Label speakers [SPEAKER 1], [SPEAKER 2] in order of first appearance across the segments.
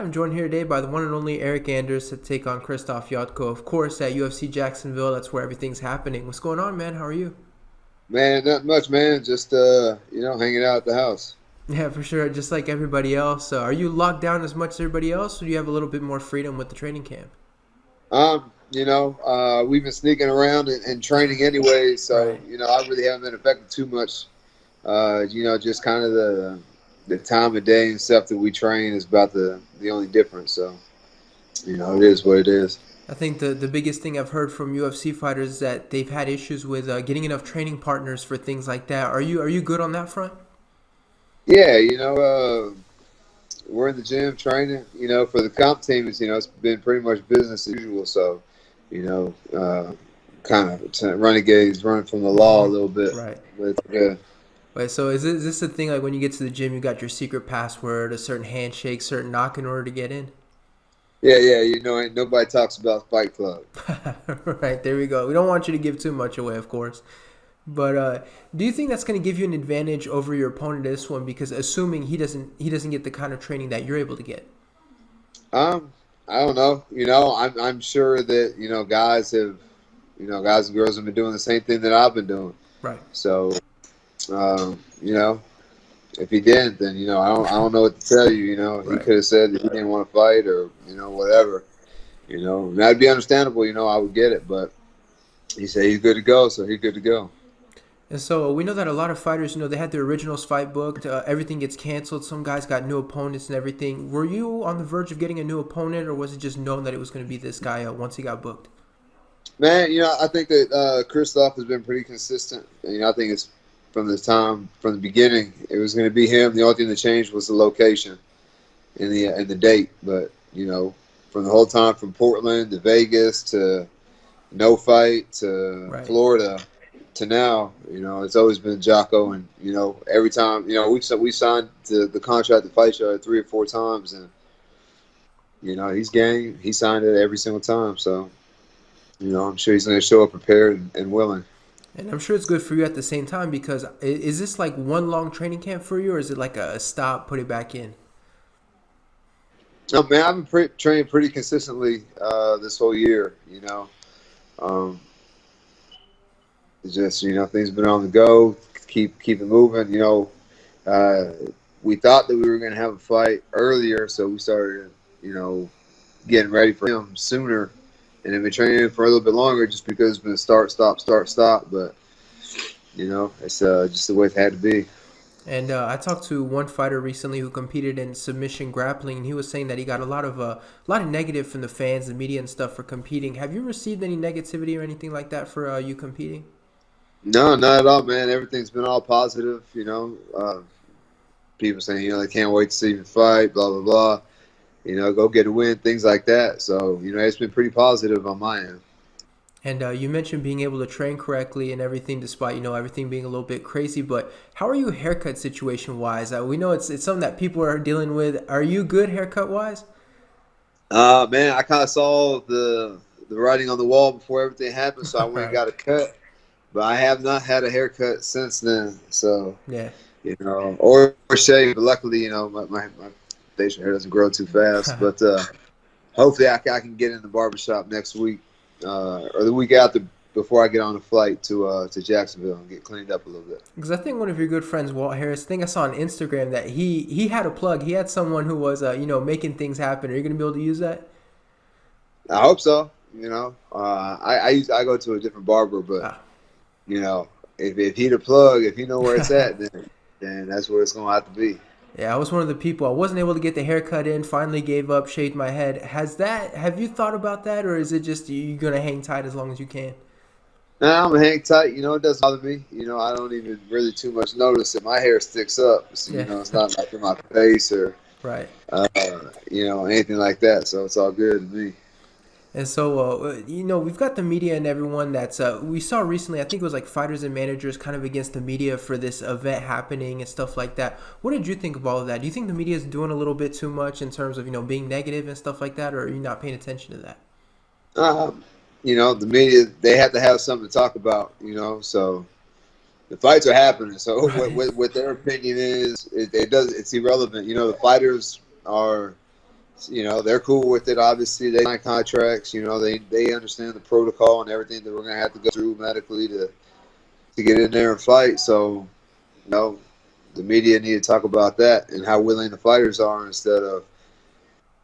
[SPEAKER 1] I'm joined here today by the one and only Eryk Anders to take on Krzysztof Jotko, of course, at UFC Jacksonville. That's where everything's happening. What's going on, man? How are you?
[SPEAKER 2] Man, not much, man. Just hanging out at the house.
[SPEAKER 1] Yeah, for sure. Just like everybody else. Are you locked down as much as everybody else, or do you have a little bit more freedom with the training camp?
[SPEAKER 2] We've been sneaking around and training anyway, so
[SPEAKER 1] Right.
[SPEAKER 2] I really haven't been affected too much. Just kind of the time of day and stuff that we train is about the only difference. So, it is what it is.
[SPEAKER 1] I think the biggest thing I've heard from UFC fighters is that they've had issues with getting enough training partners for things like that. Are you good on that front?
[SPEAKER 2] Yeah, we're in the gym training. For the comp team, it's been pretty much business as usual. So, you know, uh, kind of renegades running from the law a little bit,
[SPEAKER 1] Right.
[SPEAKER 2] but it's good.
[SPEAKER 1] Wait, so is this the thing like when you get to the gym, you got your secret password, a certain handshake, certain knock in order to get in?
[SPEAKER 2] Yeah, yeah. Ain't nobody talks about Fight Club.
[SPEAKER 1] Right, there we go. We don't want you to give too much away, of course. But do you think that's going to give you an advantage over your opponent in this one? Because assuming he doesn't get the kind of training that you're able to get.
[SPEAKER 2] I don't know. I'm sure that guys and girls have been doing the same thing that I've been doing.
[SPEAKER 1] Right.
[SPEAKER 2] So, um, you know, if he didn't, then I don't know what to tell you. He
[SPEAKER 1] Right.
[SPEAKER 2] could have said that he didn't want to fight or whatever. And that'd be understandable. I would get it, but he said he's good to go, so he's good to go.
[SPEAKER 1] And so we know that a lot of fighters, they had their originals fight booked. Everything gets canceled. Some guys got new opponents and everything. Were you on the verge of getting a new opponent, or was it just known that it was going to be this guy once he got booked?
[SPEAKER 2] Man, I think that Kristoff has been pretty consistent. I think it's from the beginning, it was going to be him. The only thing that changed was the location and the date. But from the whole time, from Portland to Vegas to no fight to
[SPEAKER 1] Right.
[SPEAKER 2] Florida to now, it's always been Jocko. And every time, we signed the contract to fight each other 3 or 4 times, and he's game. He signed it every single time. So. I'm sure he's going to show up prepared and willing.
[SPEAKER 1] And I'm sure it's good for you at the same time because is this like one long training camp for you, or is it like a stop, put it back in?
[SPEAKER 2] No, man, I've been training pretty consistently this whole year. Um, it's just things have been on the go. Keep it moving. Uh, we thought that we were going to have a fight earlier, so we started getting ready for him sooner, and have been training for a little bit longer just because it's been start stop stop. But it's just the way it had to be.
[SPEAKER 1] And I talked to one fighter recently who competed in submission grappling, and he was saying that he got a lot of negative from the fans, the media, and stuff for competing. Have you received any negativity or anything like that for you competing?
[SPEAKER 2] No, not at all, man. Everything's been all positive. People saying they can't wait to see me fight, blah blah blah. Go get a win, things like that. So it's been pretty positive on my end.
[SPEAKER 1] And you mentioned being able to train correctly and everything, despite everything being a little bit crazy. But how are you haircut situation wise? We know it's something that people are dealing with. Are you good haircut wise?
[SPEAKER 2] Man, I kind of saw the writing on the wall before everything happened, so I went and
[SPEAKER 1] Right.
[SPEAKER 2] got a cut. But I have not had a haircut since then. So
[SPEAKER 1] Yeah.
[SPEAKER 2] or shave. But luckily, my facial hair doesn't grow too fast. But hopefully, I can get in the barbershop next week or the week after before I get on a flight to Jacksonville and get cleaned up a little bit.
[SPEAKER 1] Because I think one of your good friends, Walt Harris, I think I saw on Instagram that he had a plug. He had someone who was making things happen. Are you gonna be able to use that?
[SPEAKER 2] I hope so. I go to a different barber, but
[SPEAKER 1] Ah,
[SPEAKER 2] if he the plug, if he know where it's at, then that's where it's gonna have to be.
[SPEAKER 1] yeah, I was one of the people. I wasn't able to get the haircut in. Finally gave up, shaved my head. Have you thought about that, or is it just you gonna hang tight as long as you can?
[SPEAKER 2] Now I'm gonna hang tight. It doesn't bother me. I don't even really too much notice that my hair sticks up. So,
[SPEAKER 1] Yeah.
[SPEAKER 2] it's not like in my face or
[SPEAKER 1] Right.
[SPEAKER 2] uh, anything like that. So it's all good to me.
[SPEAKER 1] And so, we've got the media and everyone that's, we saw recently, I think it was like fighters and managers kind of against the media for this event happening and stuff like that. What did you think of all of that? Do you think the media is doing a little bit too much in terms of, being negative and stuff like that, or are you not paying attention to that?
[SPEAKER 2] Um, the media, they have to have something to talk about. So the fights are happening. So what,
[SPEAKER 1] Right.
[SPEAKER 2] what, what their opinion is, it's irrelevant. The fighters are you know, they're cool with it. Obviously, they sign contracts. You know, they understand the protocol and everything that we're going to have to go through medically to get in there and fight. So, you know, the media need to talk about that and how willing the fighters are instead of,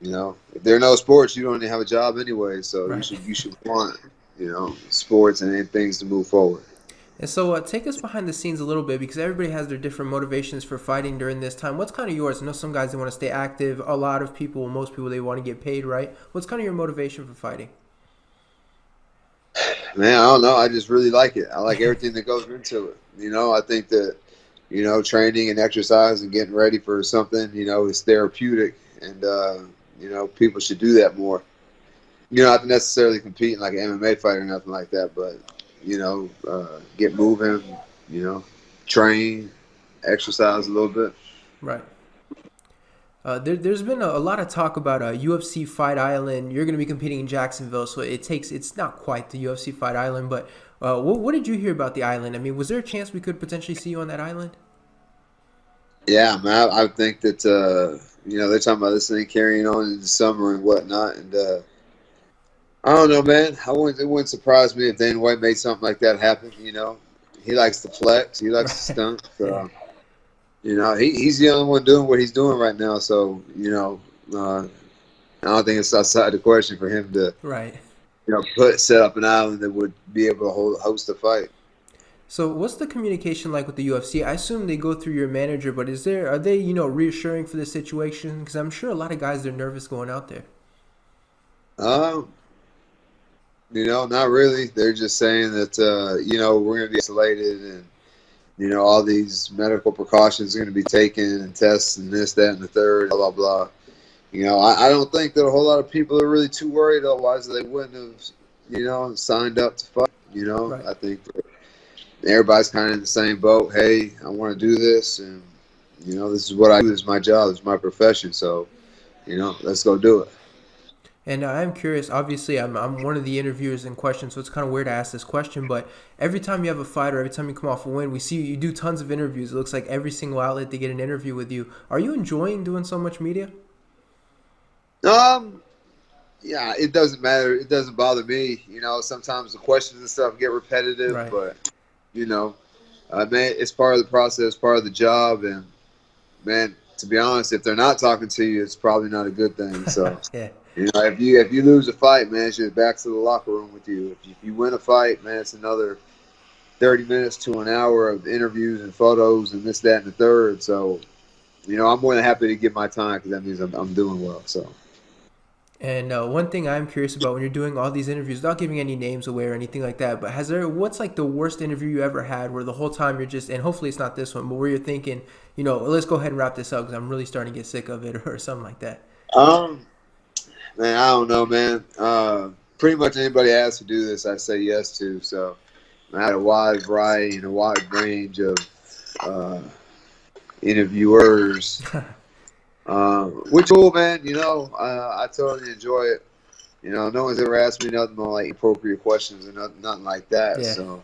[SPEAKER 2] you know, if there are no sports, you don't even have a job anyway. So
[SPEAKER 1] Right.
[SPEAKER 2] you should want, you know, sports and things to move forward.
[SPEAKER 1] And so, take us behind the scenes a little bit because everybody has their different motivations for fighting during this time. What's kind of yours? I know some guys they want to stay active. A lot of people, most people, they want to get paid, right? What's kind of your motivation for fighting?
[SPEAKER 2] Man, I don't know. I just really like it. I like everything that goes into it. You know, I think that, you know, training and exercise and getting ready for something, you know, is therapeutic. And, you know, people should do that more. You know, not necessarily competing like an MMA fighter or nothing like that, but, you know, get moving, you know, train, exercise a little bit.
[SPEAKER 1] Right. There's been a lot of talk about UFC Fight Island. You're going to be competing in Jacksonville, so it's not quite the UFC Fight Island, but what did you hear about the island? I mean, was there a chance we could potentially see you on that island?
[SPEAKER 2] Yeah, man, I think that, you know, they're talking about this thing carrying on in the summer and whatnot. And, I don't know, man. It wouldn't surprise me if Dana White made something like that happen. You know, he likes to flex. He likes to
[SPEAKER 1] Right.
[SPEAKER 2] stunt.
[SPEAKER 1] Yeah.
[SPEAKER 2] So, you know, he's the only one doing what he's doing right now. So, you know, I don't think it's outside the question for him to,
[SPEAKER 1] Right.
[SPEAKER 2] you know, set up an island that would be able to host a fight.
[SPEAKER 1] So what's the communication like with the UFC? I assume they go through your manager, but are they reassuring for the situation? Because I'm sure a lot of guys they're nervous going out there.
[SPEAKER 2] Um, you know, not really. They're just saying that, you know, we're going to be isolated and, you know, all these medical precautions are going to be taken and tests and this, that, and the third, blah, blah, blah. You know, I don't think that a whole lot of people are really too worried. Otherwise, they wouldn't have, you know, signed up to fight. You know,
[SPEAKER 1] Right.
[SPEAKER 2] I think everybody's kind of in the same boat. Hey, I want to do this, and you know, this is what I do. This is my job. This is my profession. So, you know, let's go do it.
[SPEAKER 1] And I'm curious. Obviously, I'm one of the interviewers in question, so it's kind of weird to ask this question. But every time you have a fight or every time you come off a win, we see you do tons of interviews. It looks like every single outlet they get an interview with you. Are you enjoying doing so much media?
[SPEAKER 2] Um, yeah, it doesn't matter. It doesn't bother me. You know, sometimes the questions and stuff get repetitive,
[SPEAKER 1] Right.
[SPEAKER 2] but you know, man, it's part of the process, part of the job, and man, to be honest, if they're not talking to you, it's probably not a good thing. So,
[SPEAKER 1] Yeah.
[SPEAKER 2] you know, if you lose a fight, man, it's just back to the locker room with you. If you win a fight, man, it's another 30 minutes to an hour of interviews and photos and this, that, and the third. So, you know, I'm more than happy to give my time because that means I'm doing well. So,
[SPEAKER 1] And one thing I'm curious about when you're doing all these interviews, without giving any names away or anything like that, but what's like the worst interview you ever had where the whole time you're just, and hopefully it's not this one, but where you're thinking, let's go ahead and wrap this up because I'm really starting to get sick of it or something like that.
[SPEAKER 2] um, man, I don't know, man. Pretty much anybody asks to do this, I say yes to. So, I had a wide variety and a wide range of uh, interviewers. Which cool, man. You know, I totally enjoy it. You know, no one's ever asked me nothing on like appropriate questions or nothing like that.
[SPEAKER 1] Yeah.
[SPEAKER 2] So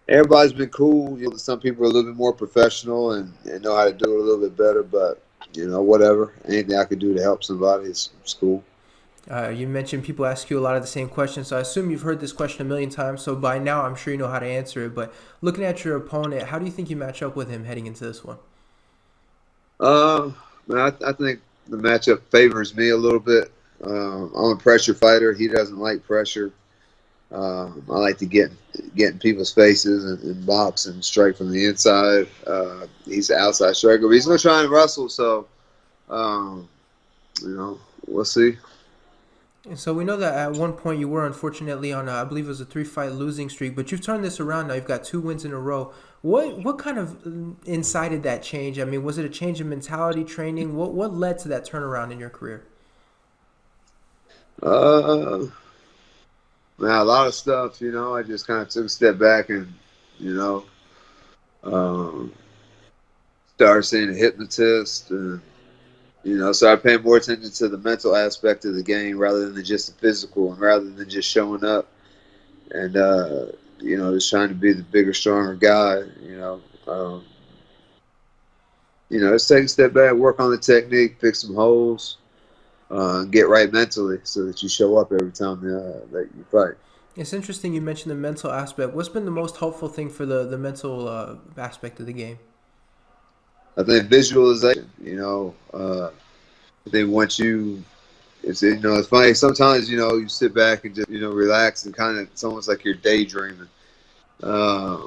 [SPEAKER 2] everybody's been cool. You know, some people are a little bit more professional and know how to do it a little bit better. But you know, whatever. Anything I could do to help somebody is cool.
[SPEAKER 1] You mentioned people ask you a lot of the same questions, so I assume you've heard this question a million times. So by now, I'm sure you know how to answer it. But looking at your opponent, how do you think you match up with him heading into this one?
[SPEAKER 2] Uh, Man, I think the matchup favors me a little bit. I'm a pressure fighter. He doesn't like pressure. I like to get in people's faces and box and strike from the inside. He's an outside striker, but he's going to try and wrestle. So, um, you know, we'll see.
[SPEAKER 1] And so we know that at one point you were unfortunately on, I believe it was a 3-fight losing streak, but you've turned this around now. You've got 2 wins in a row. What kind of incited that change? I mean, was it a change in mentality, training? What led to that turnaround in your career?
[SPEAKER 2] Uh, Man, a lot of stuff. You know, I just kind of took a step back and you know um, started seeing a hypnotist and you know, so I pay more attention to the mental aspect of the game rather than just the physical, and rather than just showing up and you know, just trying to be the bigger, stronger guy. You know, just take a step back, work on the technique, fix some holes, get right mentally so that you show up every time that you fight.
[SPEAKER 1] It's interesting you mentioned the mental aspect. What's been the most helpful thing for the mental aspect of the game?
[SPEAKER 2] I think visualization. I think once it's funny. Sometimes you sit back and just relax and kind of it's almost like you're daydreaming. Uh,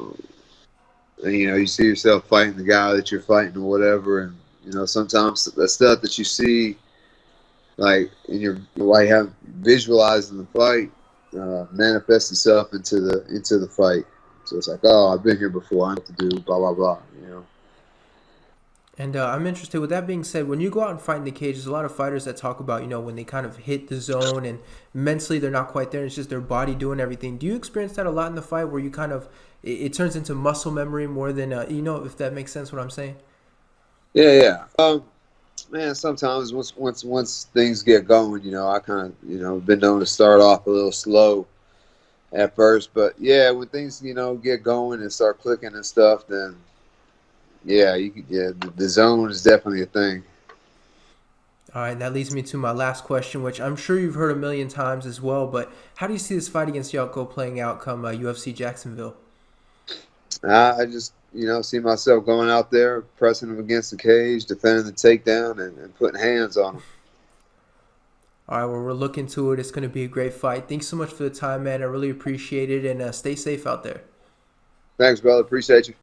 [SPEAKER 2] and you see yourself fighting the guy that you're fighting or whatever, and sometimes the stuff that you see like in your like have visualizing the fight manifests itself into the fight. So it's like, oh, I've been here before. I know what to do. Blah blah blah.
[SPEAKER 1] And I'm interested. With that being said, when you go out and fight in the cage, there's a lot of fighters that talk about when they kind of hit the zone and mentally they're not quite there. And it's just their body doing everything. Do you experience that a lot in the fight, where you kind of it turns into muscle memory more than if that makes sense what I'm saying?
[SPEAKER 2] Yeah. Man, sometimes once things get going, I kind of been known to start off a little slow at first, but yeah, when things get going and start clicking and stuff, then yeah, the zone is definitely a thing.
[SPEAKER 1] All right, and that leads me to my last question, which I'm sure you've heard a million times as well. But how do you see this fight against Yoko playing out come UFC Jacksonville?
[SPEAKER 2] I just see myself going out there, pressing him against the cage, defending the takedown, and putting hands on him.
[SPEAKER 1] All right, well, we're looking to it. It's going to be a great fight. Thanks so much for the time, man. I really appreciate it, and stay safe out there.
[SPEAKER 2] Thanks, brother. Appreciate you.